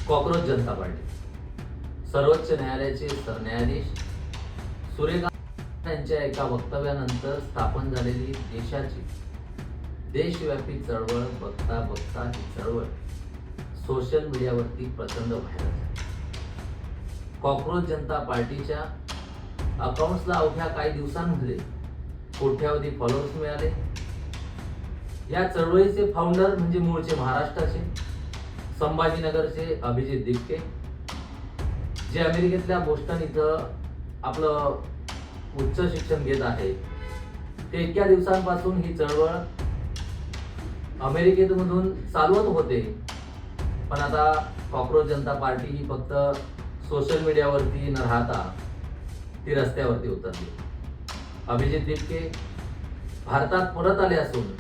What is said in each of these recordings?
Cockroach जनता party सर्वोच्च न्यायालयाचे सरन्यायाधीश सूर्यकांत यांच्या एका वक्तव्यानंतर स्थापन झालेली देशाची देशव्यापी चळवळ बघता बघता ही चळवळ सोशल मीडियावरती प्रचंड व्हायरल झाली. कॉक्रोच जनता पार्टीच्या अकाउंट्सला अवघ्या काही दिवसांमध्ये कोट्यावधी फॉलोअर्स मिळाले. या चळवळीचे फाउंडर म्हणजे मूळचे महाराष्ट्राचे संभाजीनगरचे अभिजित दिपके, जे अमेरिकेतल्या बोस्टन इथं आपलं उच्च शिक्षण घेत आहे. ते इतक्या दिवसांपासून ही चळवळ अमेरिकेमधून चालवत होते, पण आता कॉक्रोच जनता पार्टी ही फक्त सोशल मीडियावरती न राहता ती रस्त्यावरती उतरली. अभिजित दिपके भारतात परत आले असून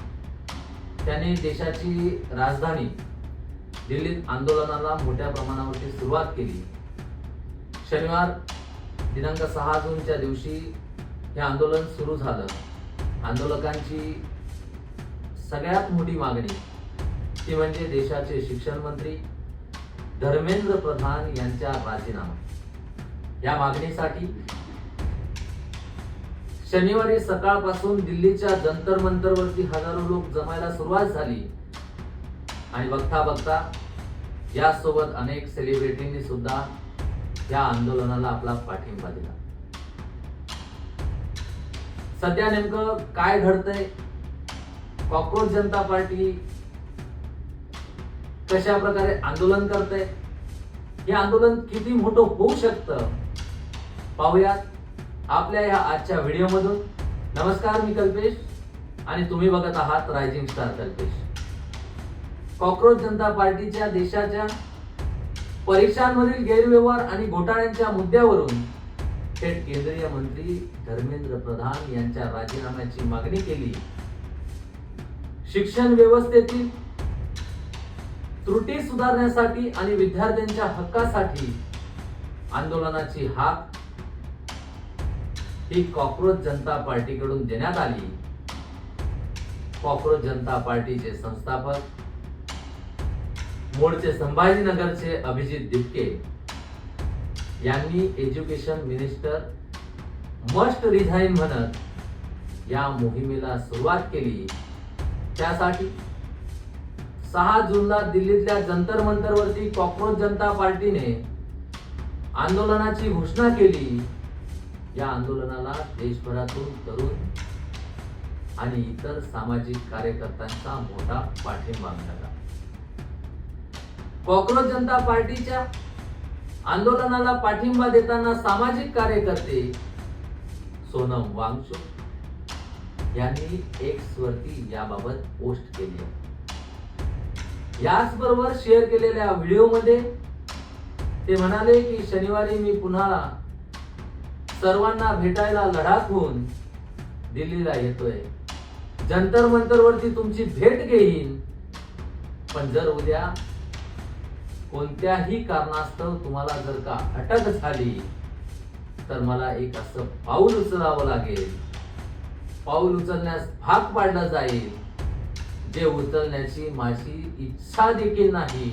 त्यांनी देशाची राजधानी दिल्लीत आंदोलनाला मोठ्या प्रमाणावरती सुरुवात केली. शनिवार दिनांक 6 जूनच्या दिवशी हे आंदोलन सुरू झालं. आंदोलकांची सगळ्यात मोठी मागणी ती म्हणजे देशाचे शिक्षण मंत्री धर्मेंद्र प्रधान यांचा राजीनामा. या मागणीसाठी शनिवारी सकाळपासून दिल्लीच्या जंतर मंतरवरती हजारो लोक जमायला सुरुवात झाली आणि बघता बघता यासोबत अनेक सेलिब्रिटींनी सुद्धा या आंदोलनाला आपला पाठिंबा दिला. सध्या नेमकं काय घडतंय, कॉक्रोच जनता पार्टी कशा प्रकारे आंदोलन करते, हे आंदोलन किती मोठं होऊ शकतं पाहूयात आपल्या या आजच्या व्हिडिओ मधून. नमस्कार, मी कल्पेश आणि तुम्ही बघत आहात रायझिंग स्टार कल्पेश. कॉक्रोच जनता पार्टीच्या देशाच्या परीक्षांमधील गैरव्यवहार आणि घोटाळ्यांच्या मुद्द्यावरून थेट केंद्रीय मंत्री धर्मेंद्र प्रधान यांच्या राजीनाम्याची मागणी केली. शिक्षण व्यवस्थेतील त्रुटी सुधारण्यासाठी आणि विद्यार्थ्यांच्या हक्कासाठी आंदोलनाची हाक ही कॉक्रोच जनता पार्टीकडून देण्यात आली. कॉक्रोच जनता पार्टीचे संस्थापक मूळचे संभाजीनगरचे अभिजित दिपके यांनी एज्युकेशन मिनिस्टर मस्ट रिझाइन म्हणत या मोहिमेला सुरुवात केली. त्यासाठी 6 जूनला दिल्लीतल्या जंतर मंतरवरती कॉक्रोच जनता पार्टीने आंदोलनाची घोषणा केली. या आंदोलनाला देशभरातून तरुण आणि इतर सामाजिक कार्यकर्त्यांचा मोठा पाठिंबा मिळाला. कॉक्रोच जनता पार्टीच्या आंदोलनाला पाठिंबा देताना सामाजिक कार्यकर्ते सोनम वांगचुक यांनी एक्स वरती याबाबत पोस्ट केली. याचबरोबर शेअर केलेल्या व्हिडिओमध्ये ते म्हणाले की शनिवारी मी पुन्हा सर्वांना भेटायला लडाखहून दिल्लीला येतोय. जंतर मंतरवरती तुमची भेट घेईन, पण जर उद्या कोणत्याही कारणास्तव तुम्हाला जर का अटक झाली तर मला एक असं पाऊल उचलावं लागेल, पाऊल उचलण्यास भाग पाडलं जाईल जे उचलण्याची माझी इच्छा देखील नाही.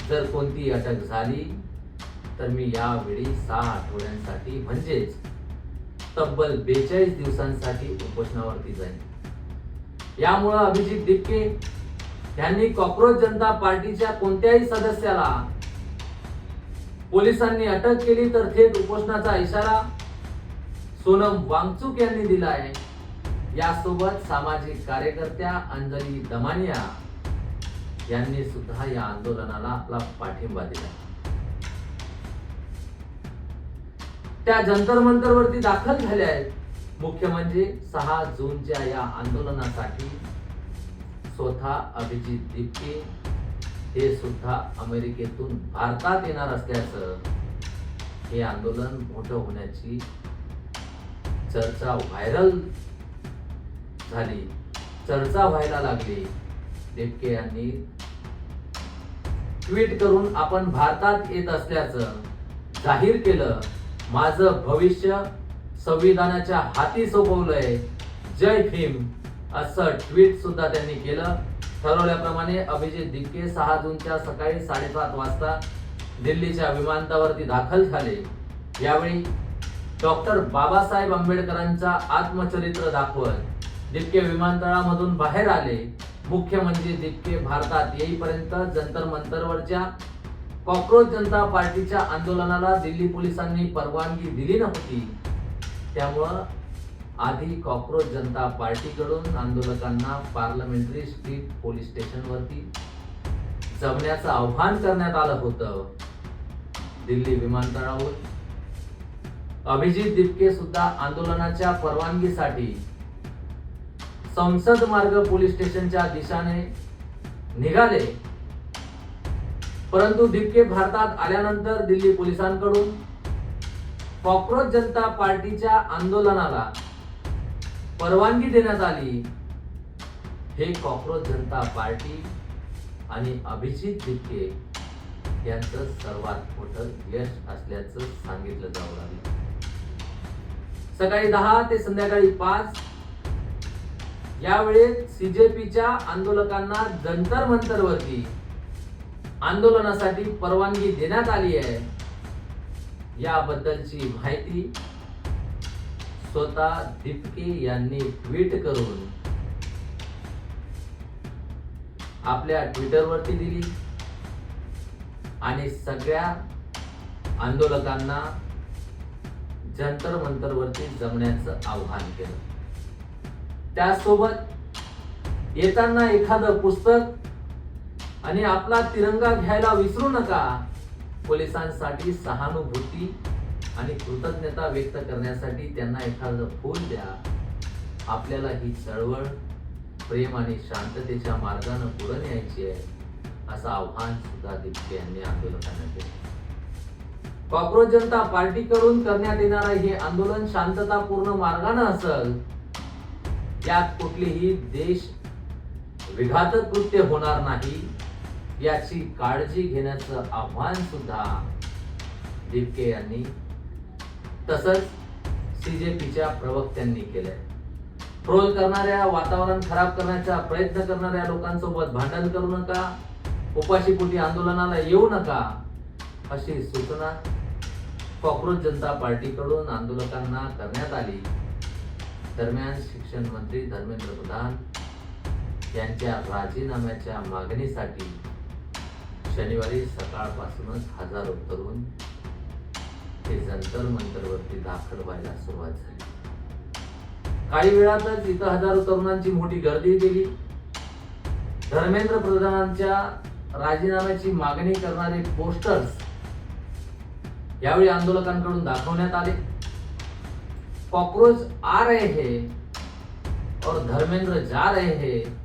जर कोणती अटक झाली तर मी यावेळी 6 आठवड्यांसाठी म्हणजेच तब्बल 42 दिवसांसाठी उपोषणावरती जाईन. यामुळे अभिजित दिपके यांनी कॉक्रोच जनता पार्टीच्या कोणत्याही सदस्याला पोलिसांनी अटक केली तर थेट उपोषणाचा इशारा सोनम वांगचुक यांनी दिला आहे. यासोबत सामाजिक कार्यकर्त्या अंजली दमानिया यांनी सुद्धा या आंदोलनाला आपला पाठिंबा दिला. त्या जंतर मंतरवरती दाखल झाल्या आहेत. मुख्य म्हणजे 6 जूनच्या या आंदोलनासाठी स्वतः अभिजित दिपके हे सुद्धा अमेरिकेतून भारतात येणार असल्याचं हे आंदोलन मोठं होण्याची चर्चा व्हायरल झाली, चर्चा व्हायला लागली. दिपके यांनी ट्विट करून आपण भारतात येत असल्याचं जाहीर केलं. माझं भविष्य संविधानाच्या हाती सोपवलंय, जय भीम असं ट्विट सुद्धा त्यांनी केलं. ठरवल्याप्रमाणे अभिजित दिपके 6 जूनच्या सकाळी 7:30 वाजता दिल्लीच्या विमानतळावरती दाखल झाले. यावेळी डॉक्टर बाबासाहेब आंबेडकरांचा आत्मचरित्र दाखवत दिपके विमानतळामधून बाहेर आले. मुख्य म्हणजे दिपके भारतात येईपर्यंत जंतर मंतरवरच्या कॉक्रोच जनता पार्टीच्या आंदोलनाला दिल्ली पोलिसांनी परवानगी दिली नव्हती. त्यामुळं आधी कॉक्रोच जनता पार्टीकडून आंदोलकांना पार्लमेंटरी स्ट्रीट पोलीस स्टेशनवरती जमण्याचं आव्हान करण्यात आलं होतं. दिल्ली विमानतळावर अभिजित दिपके सुद्धा आंदोलनाच्या परवानगीसाठी संसद मार्ग पोलीस स्टेशनच्या दिशेने निघाले. परंतु दिपके भारतात आल्यानंतर दिल्ली पोलिसांकडून कॉक्रोच जनता पार्टीच्या आंदोलनाला परवानगी देण्यात आली. हे कॉक्रोच जनता पार्टी आणि अभिजित दिपके यांचं सर्वात मोठं यश असल्याचं सांगितलं जाऊ लागलं. सकाळी 10 ते संध्याकाळी 5 यावेळेत सीजेपीच्या आंदोलकांना जंतर मंतरवरती आंदोलनासाठी परवानगी देण्यात आली आहे. याबद्दलची माहिती स्वतः दिपके यांनी ट्विट करून आपल्या ट्विटरवरती दिली आणि सगळ्या आंदोलकांना जंतर मंतरवरती जमण्याचं आवाहन केलं. त्यासोबत येताना एखादं पुस्तक आणि आपला तिरंगा घ्यायला विसरू नका. पोलिसांसाठी सहानुभूती आणि कृतज्ञता व्यक्त करण्यासाठी त्यांना एखादं फूल द्या. आपल्याला ही चळवळ प्रेम आणि शांततेच्या मार्गाने पुढे न्यायची आहे असं आव्हान सुद्धा दिपके यांनी आंदोलकांना केलं. कॉक्रोच जनता पार्टीकडून करण्यात येणारं हे आंदोलन शांततापूर्ण मार्गाने असेल. यात कुठलीही देश विघातक कृत्य होणार नाही याची काळजी घेण्याचं आव्हान सुद्धा दिपके यांनी तसंच सीजेपीच्या प्रवक्त्यांनी केलंय. ट्रोल करणाऱ्या, वातावरण खराब करण्याचा प्रयत्न करणाऱ्या लोकांसोबत भांडण करू नका, उपाशीपोटी आंदोलनाला येऊ नका अशी सूचना कॉक्रोच जनता पार्टीकडून आंदोलकांना करण्यात आली. दरम्यान शिक्षण मंत्री धर्मेंद्र प्रधान यांच्या राजीनाम्याच्या मागणीसाठी शनिवारी सकाळपासूनच हजारो तरुण हे जंतर मंतरवरती दाखल व्हायला सुरुवात झाली. काही वेळातच इथं हजारो तरुणांची मोठी गर्दी केली. धर्मेंद्र प्रधानांच्या राजीनाम्याची मागणी करणारे पोस्टर्स यावेळी आंदोलकांकडून दाखवण्यात आले. कॉक्रोच आ रहे हैं और धर्मेंद्र जा रहे हैं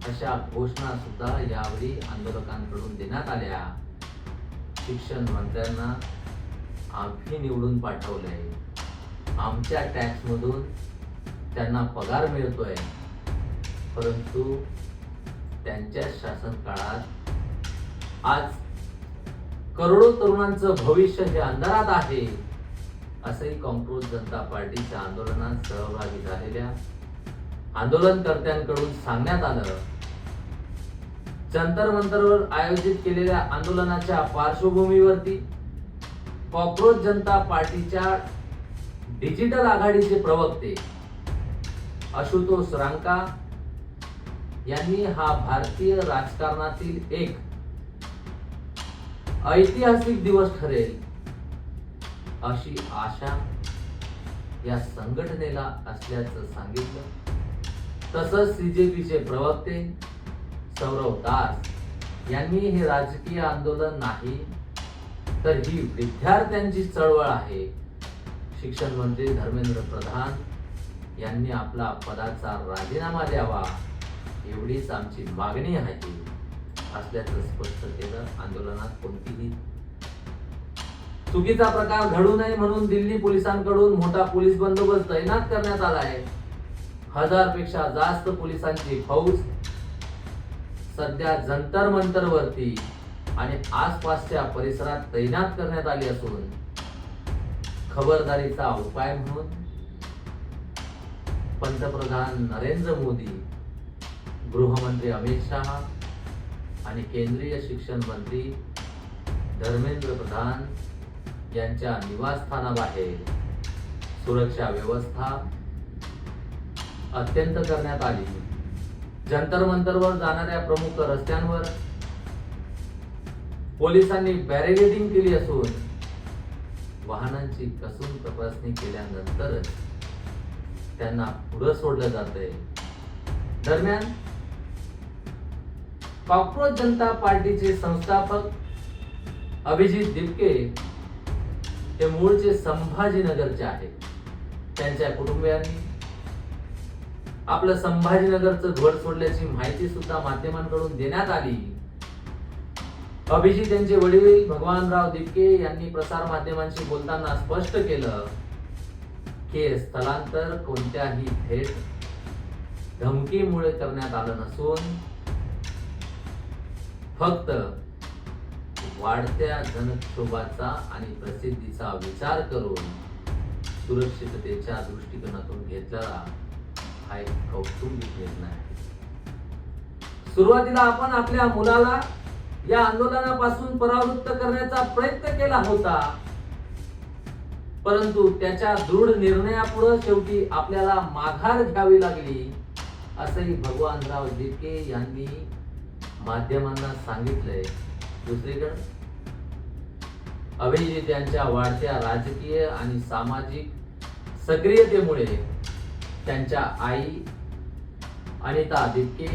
अशा घोषणा सुद्धा यावेळी आंदोलकांकडून देण्यात आल्या. शिक्षण मंत्र्यांना आम्ही निवडून पाठवलंय, आमच्या टॅक्स मधून त्यांना पगार मिळतोय, परंतु त्यांच्या शासन काळात आज करोडो तरुणांचं भविष्य हे अंधारात आहे असंही कॉक्रोच जनता पार्टीच्या आंदोलनात सहभागी झालेल्या आंदोलनकर्त्यांकडून सांगण्यात आलं. जंतर मंतरवर आयोजित केलेल्या आंदोलनाच्या पार्श्वभूमीवरती कॉक्रोच जनता पार्टीच्या डिजिटल आघाडीचे प्रवक्ते आशुतोष रांका यांनी हा भारतीय राजकारणातील एक ऐतिहासिक दिवस ठरेल अशी आशा या संघटनेला असल्याचं सांगितलं. तसंच सीजेपीचे प्रवक्ते सौरव दास यांनी हे राजकीय आंदोलन नाही तर ही विद्यार्थ्यांची चळवळ आहे. शिक्षण मंत्री धर्मेंद्र प्रधान यांनी आपला पदाचा राजीनामा द्यावा एवढीच आमची मागणी आहे असल्याचं स्पष्ट केलं. आंदोलनात कोणतीही चुकीचा प्रकार घडू नये म्हणून दिल्ली पोलिसांकडून मोठा पोलीस बंदोबस्त तैनात करण्यात आला आहे. 1000 पेक्षा जास्त पोलिसांची फौज सध्या जंतर मंतरवरती आणि आसपासच्या परिसरात तैनात करण्यात आली असून खबरदारीचा उपाय म्हणून पंतप्रधान नरेंद्र मोदी गृहमंत्री अमित शहा आणि केंद्रीय शिक्षण मंत्री धर्मेंद्र प्रधान यांच्या निवासस्थानाबाहेर सुरक्षा व्यवस्था अत्यंत करण्यात आली. जंतर मंतरवर जाणाऱ्या प्रमुख रस्त्यांवर पोलिसांनी बॅरिकेडिंग केली असून वाहनांची कसून तपासणी केल्यानंतरच त्यांना पुढे सोडलं जातंय. दरम्यान कॉक्रोच जनता पार्टीचे संस्थापक अभिजित दिपके हे मूळचे संभाजीनगरचे आहेत. त्यांच्या कुटुंबियांनी आपलं संभाजीनगरचं घर सोडल्याची माहिती सुद्धा माध्यमांकडून देण्यात आली. अभिजित यांचे वडील भगवानराव दिपके यांनी प्रसार माध्यमांशी बोलताना स्पष्ट केलं की स्थलांतर कोणत्याही थेट धमकीमुळे करण्यात आलं नसून फक्त वाढत्या जनक्षोभाचा आणि प्रसिद्धीचा विचार करून सुरक्षिततेच्या दृष्टिकोनातून घेतलेला हा एक कौटुंबिक निर्णय आहे. सुरुवातीला आपण आपल्या मुलाला या आंदोलनापासून परावृत्त करण्याचा प्रयत्न केला होता, परंतु त्याच्या दृढ निर्णयापुढे शेवटी आपल्याला माघार घ्यावी लागली, असंही भगवानराव दिपके यांनी माध्यमांना सांगितलंय. दुसरीकडे अभिजित यांच्या वाढत्या राजकीय आणि सामाजिक सक्रियतेमुळे त्यांच्या आई अनिता दिपके